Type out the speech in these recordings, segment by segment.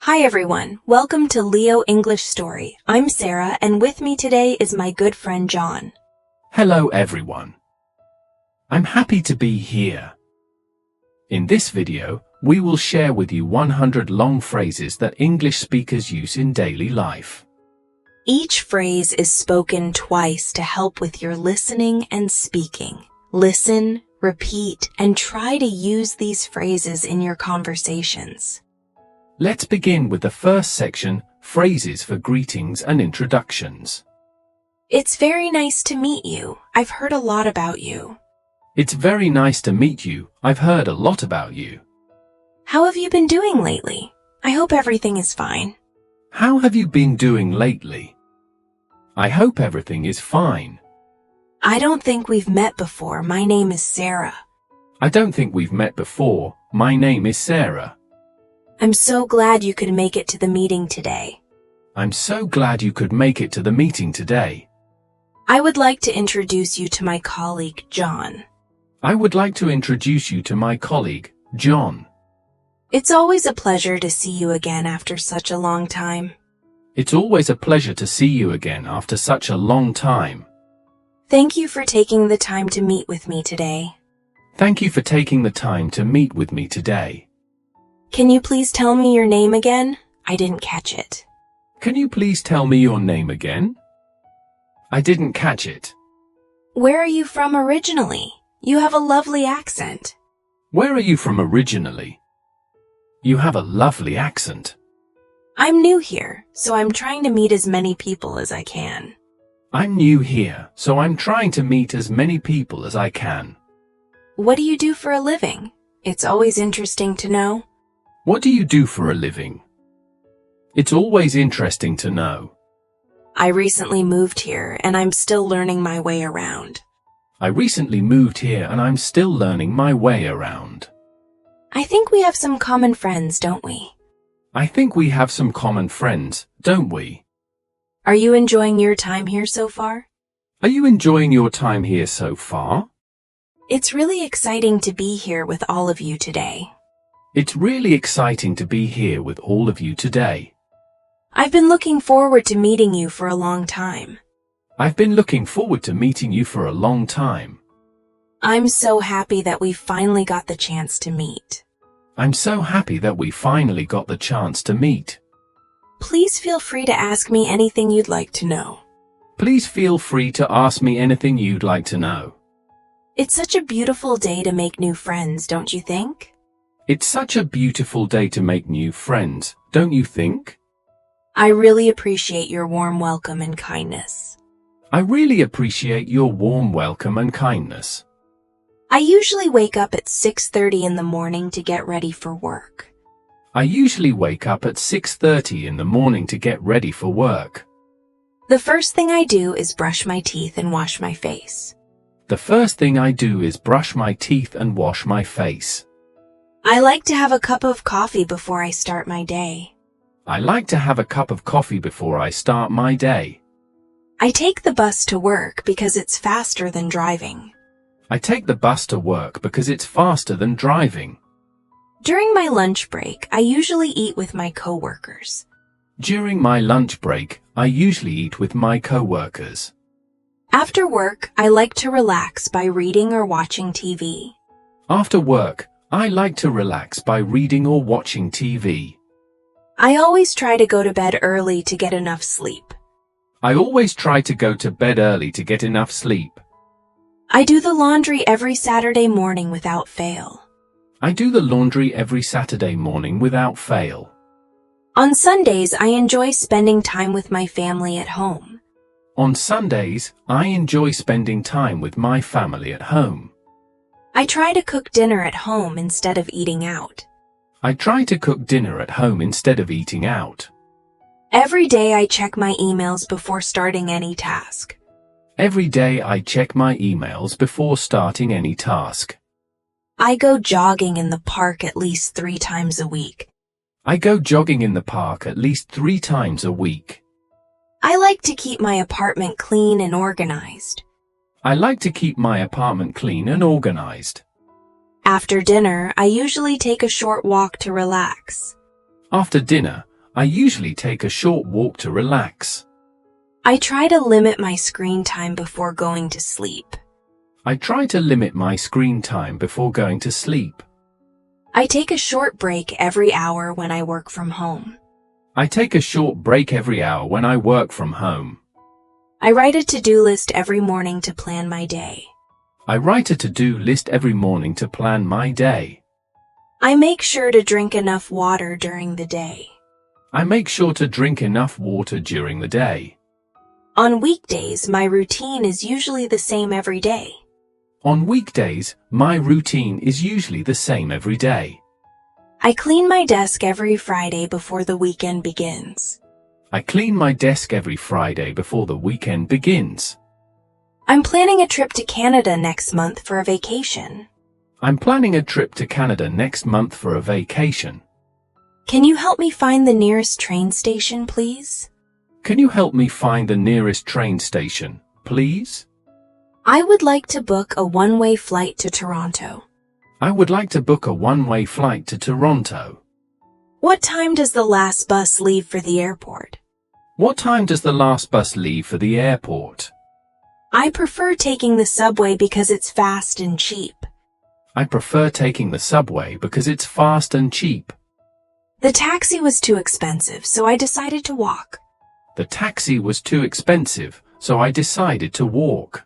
Hi everyone, welcome to Leo English Story. I'm Sarah and with me today is my good friend John. Hello everyone. I'm happy to be here. In this video, we will share with you 100 long phrases that English speakers use in daily life. Each phrase is spoken twice to help with your listening and speaking. Listen, repeat, and try to use these phrases in your conversations. Let's begin with the first section, phrases for greetings and introductions. It's very nice to meet you. I've heard a lot about you. It's very nice to meet you. I've heard a lot about you. How have you been doing lately? I hope everything is fine. How have you been doing lately? I hope everything is fine. I don't think we've met before. My name is Sarah. I don't think we've met before. My name is Sarah. I'm so glad you could make it to the meeting today. I'm so glad you could make it to the meeting today. I would like to introduce you to my colleague, John. I would like to introduce you to my colleague, John. It's always a pleasure to see you again after such a long time. It's always a pleasure to see you again after such a long time. Thank you for taking the time to meet with me today. Thank you for taking the time to meet with me today. Can you please tell me your name again? I didn't catch it. Can you please tell me your name again? I didn't catch it. Where are you from originally? You have a lovely accent. Where are you from originally? You have a lovely accent. I'm new here, so I'm trying to meet as many people as I can. I'm new here, so I'm trying to meet as many people as I can. What do you do for a living? It's always interesting to know. What do you do for a living? It's always interesting to know. I recently moved here and I'm still learning my way around. I recently moved here and I'm still learning my way around. I think we have some common friends, don't we? I think we have some common friends, don't we? Are you enjoying your time here so far? Are you enjoying your time here so far? It's really exciting to be here with all of you today. It's really exciting to be here with all of you today. I've been looking forward to meeting you for a long time. I've been looking forward to meeting you for a long time. I'm so happy that we finally got the chance to meet. I'm so happy that we finally got the chance to meet. Please feel free to ask me anything you'd like to know. Please feel free to ask me anything you'd like to know. It's such a beautiful day to make new friends, don't you think? It's such a beautiful day to make new friends, don't you think? I really appreciate your warm welcome and kindness. I really appreciate your warm welcome and kindness. I usually wake up at 6:30 in the morning to get ready for work. I usually wake up at 6:30 in the morning to get ready for work. The first thing I do is brush my teeth and wash my face. The first thing I do is brush my teeth and wash my face. I like to have a cup of coffee before I start my day. I like to have a cup of coffee before I start my day. I take the bus to work because it's faster than driving. I take the bus to work because it's faster than driving. During my lunch break, I usually eat with my coworkers. During my lunch break, I usually eat with my coworkers. After work, I like to relax by reading or watching TV. After work, I like to relax by reading or watching TV. I always try to go to bed early to get enough sleep. I always try to go to bed early to get enough sleep. I do the laundry every Saturday morning without fail. I do the laundry every Saturday morning without fail. On Sundays, I enjoy spending time with my family at home. On Sundays, I enjoy spending time with my family at home. I try to cook dinner at home instead of eating out. I try to cook dinner at home instead of eating out. Every day I check my emails before starting any task. Every day I check my emails before starting any task. I go jogging in the park at least 3 times a week. I go jogging in the park at least 3 times a week. I like to keep my apartment clean and organized. I like to keep my apartment clean and organized. After dinner, I usually take a short walk to relax. After dinner, I usually take a short walk to relax. I try to limit my screen time before going to sleep. I try to limit my screen time before going to sleep. I take a short break every hour when I work from home. I take a short break every hour when I work from home. I write a to-do list every morning to plan my day. I write a to-do list every morning to plan my day. I make sure to drink enough water during the day. I make sure to drink enough water during the day. On weekdays, my routine is usually the same every day. On weekdays, my routine is usually the same every day. I clean my desk every Friday before the weekend begins. I clean my desk every Friday before the weekend begins. I'm planning a trip to Canada next month for a vacation. I'm planning a trip to Canada next month for a vacation. Can you help me find the nearest train station, please? Can you help me find the nearest train station, please? I would like to book a one-way flight to Toronto. I would like to book a one-way flight to Toronto. What time does the last bus leave for the airport? What time does the last bus leave for the airport? I prefer taking the subway because it's fast and cheap. I prefer taking the subway because it's fast and cheap. The taxi was too expensive, so I decided to walk. The taxi was too expensive, so I decided to walk.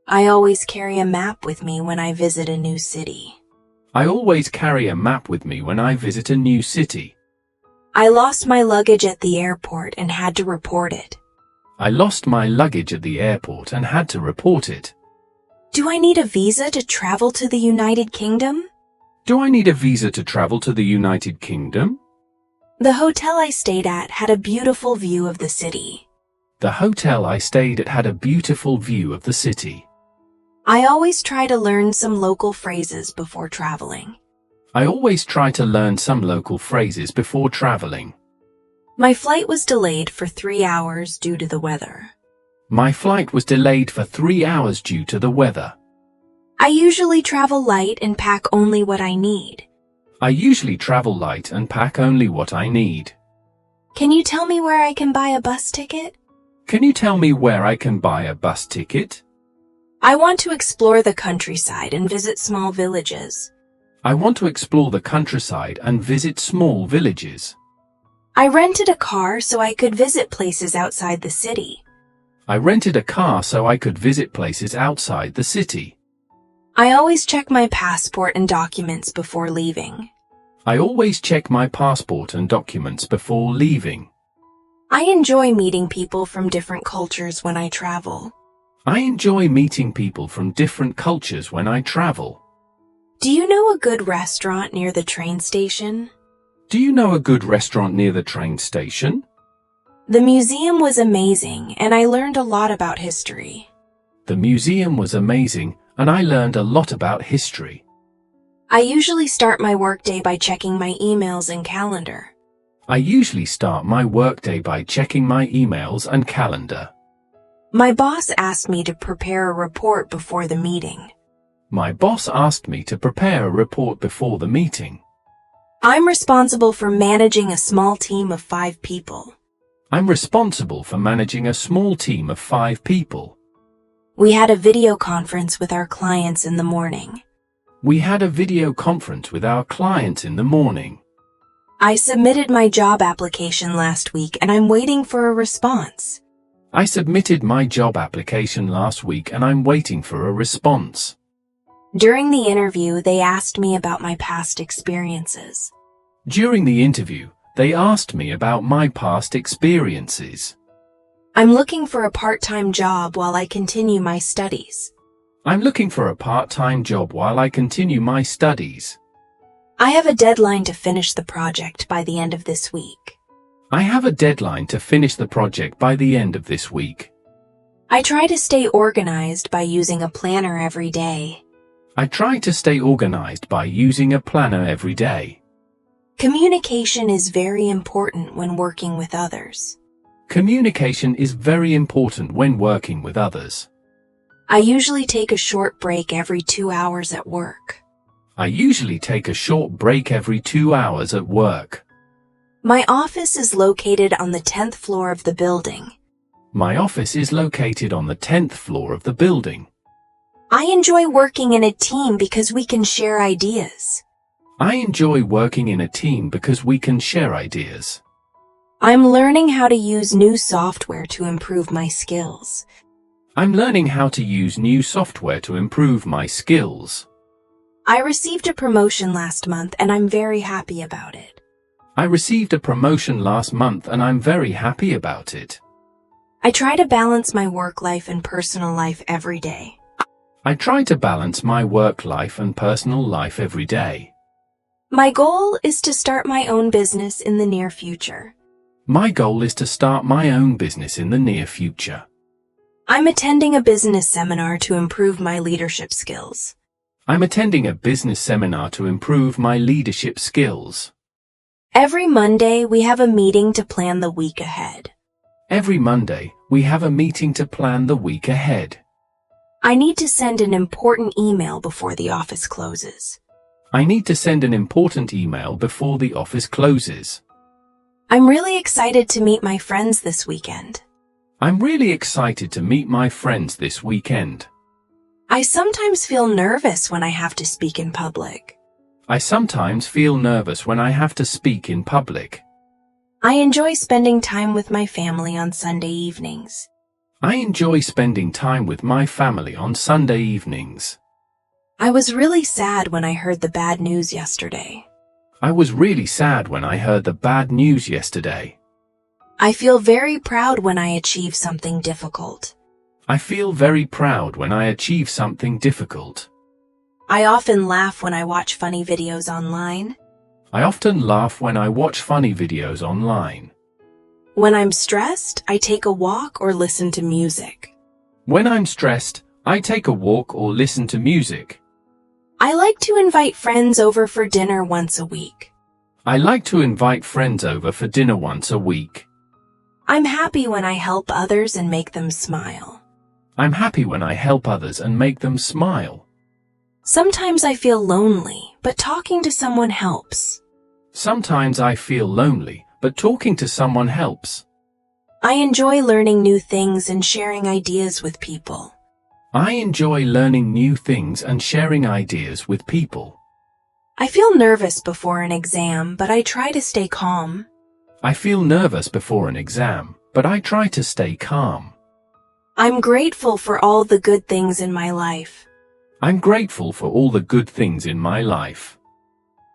I always carry a map with me when I visit a new city. I always carry a map with me when I visit a new city. I lost my luggage at the airport and had to report it. I lost my luggage at the airport and had to report it. Do I need a visa to travel to the United Kingdom? Do I need a visa to travel to the United Kingdom? The hotel I stayed at had a beautiful view of the city. The hotel I stayed at had a beautiful view of the city. I always try to learn some local phrases before traveling. I always try to learn some local phrases before traveling. My flight was delayed for 3 hours due to the weather. My flight was delayed for 3 hours due to the weather. I usually travel light and pack only what I need. I usually travel light and pack only what I need. Can you tell me where I can buy a bus ticket? Can you tell me where I can buy a bus ticket? I want to explore the countryside and visit small villages. I want to explore the countryside and visit small villages. I rented a car so I could visit places outside the city. I rented a car so I could visit places outside the city. I always check my passport and documents before leaving. I always check my passport and documents before leaving. I enjoy meeting people from different cultures when I travel. I enjoy meeting people from different cultures when I travel. Do you know a good restaurant near the train station? Do you know a good restaurant near the train station? The museum was amazing and I learned a lot about history. The museum was amazing and I learned a lot about history. I usually start my workday by checking my emails and calendar. I usually start my workday by checking my emails and calendar. My boss asked me to prepare a report before the meeting. My boss asked me to prepare a report before the meeting. I'm responsible for managing a small team of 5 people. I'm responsible for managing a small team of 5 people. We had a video conference with our clients in the morning. We had a video conference with our clients in the morning. I submitted my job application last week and I'm waiting for a response. I submitted my job application last week and I'm waiting for a response. During the interview, they asked me about my past experiences. During the interview, they asked me about my past experiences. I'm looking for a part-time job while I continue my studies. I'm looking for a part-time job while I continue my studies. I have a deadline to finish the project by the end of this week. I have a deadline to finish the project by the end of this week. I try to stay organized by using a planner every day. I try to stay organized by using a planner every day. Communication is very important when working with others. Communication is very important when working with others. I usually take a short break every 2 hours at work. I usually take a short break every 2 hours at work. My office is located on the 10th floor of the building. My office is located on the 10th floor of the building. I enjoy working in a team because we can share ideas. I enjoy working in a team because we can share ideas. I'm learning how to use new software to improve my skills. I'm learning how to use new software to improve my skills. I received a promotion last month and I'm very happy about it. I received a promotion last month and I'm very happy about it. I try to balance my work life and personal life every day. I try to balance my work life and personal life every day. My goal is to start my own business in the near future. My goal is to start my own business in the near future. I'm attending a business seminar to improve my leadership skills. I'm attending a business seminar to improve my leadership skills. Every Monday, we have a meeting to plan the week ahead. Every Monday, we have a meeting to plan the week ahead. I need to send an important email before the office closes. I need to send an important email before the office closes. I'm really excited to meet my friends this weekend. I'm really excited to meet my friends this weekend. I sometimes feel nervous when I have to speak in public. I sometimes feel nervous when I have to speak in public. I enjoy spending time with my family on Sunday evenings. I enjoy spending time with my family on Sunday evenings. I was really sad when I heard the bad news yesterday. I was really sad when I heard the bad news yesterday. I feel very proud when I achieve something difficult. I feel very proud when I achieve something difficult. I often laugh when I watch funny videos online. I often laugh when I watch funny videos online. When I'm stressed, I take a walk or listen to music. When I'm stressed, I take a walk or listen to music. I like to invite friends over for dinner once a week. I like to invite friends over for dinner once a week. I'm happy when I help others and make them smile. I'm happy when I help others and make them smile. Sometimes I feel lonely, but talking to someone helps. Sometimes I feel lonely, but talking to someone helps. I enjoy learning new things and sharing ideas with people. I enjoy learning new things and sharing ideas with people. I feel nervous before an exam, but I try to stay calm. I feel nervous before an exam, but I try to stay calm. I'm grateful for all the good things in my life. I'm grateful for all the good things in my life.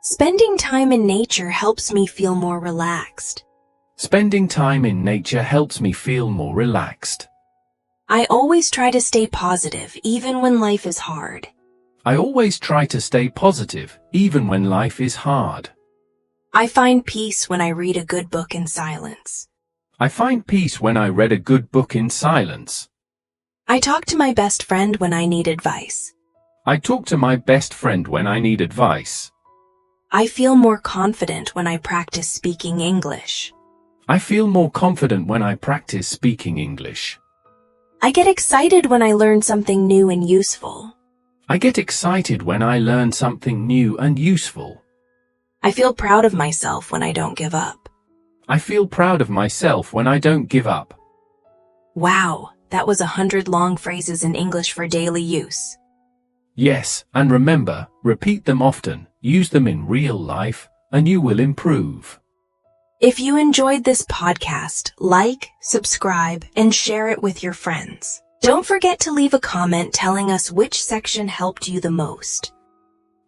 Spending time in nature helps me feel more relaxed. Spending time in nature helps me feel more relaxed. I always try to stay positive, even when life is hard. I always try to stay positive, even when life is hard. I find peace when I read a good book in silence. I find peace when I read a good book in silence. I talk to my best friend when I need advice. I talk to my best friend when I need advice. I feel more confident when I practice speaking English. I feel more confident when I practice speaking English. I get excited when I learn something new and useful. I get excited when I learn something new and useful. I feel proud of myself when I don't give up. I feel proud of myself when I don't give up. Wow, that was 100 long phrases in English for daily use. Yes, and remember, repeat them often, use them in real life, and you will improve. If you enjoyed this podcast, like, subscribe, and share it with your friends. Don't forget to leave a comment telling us which section helped you the most.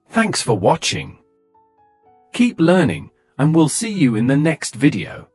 Thanks for watching. Keep learning, and we'll see you in the next video.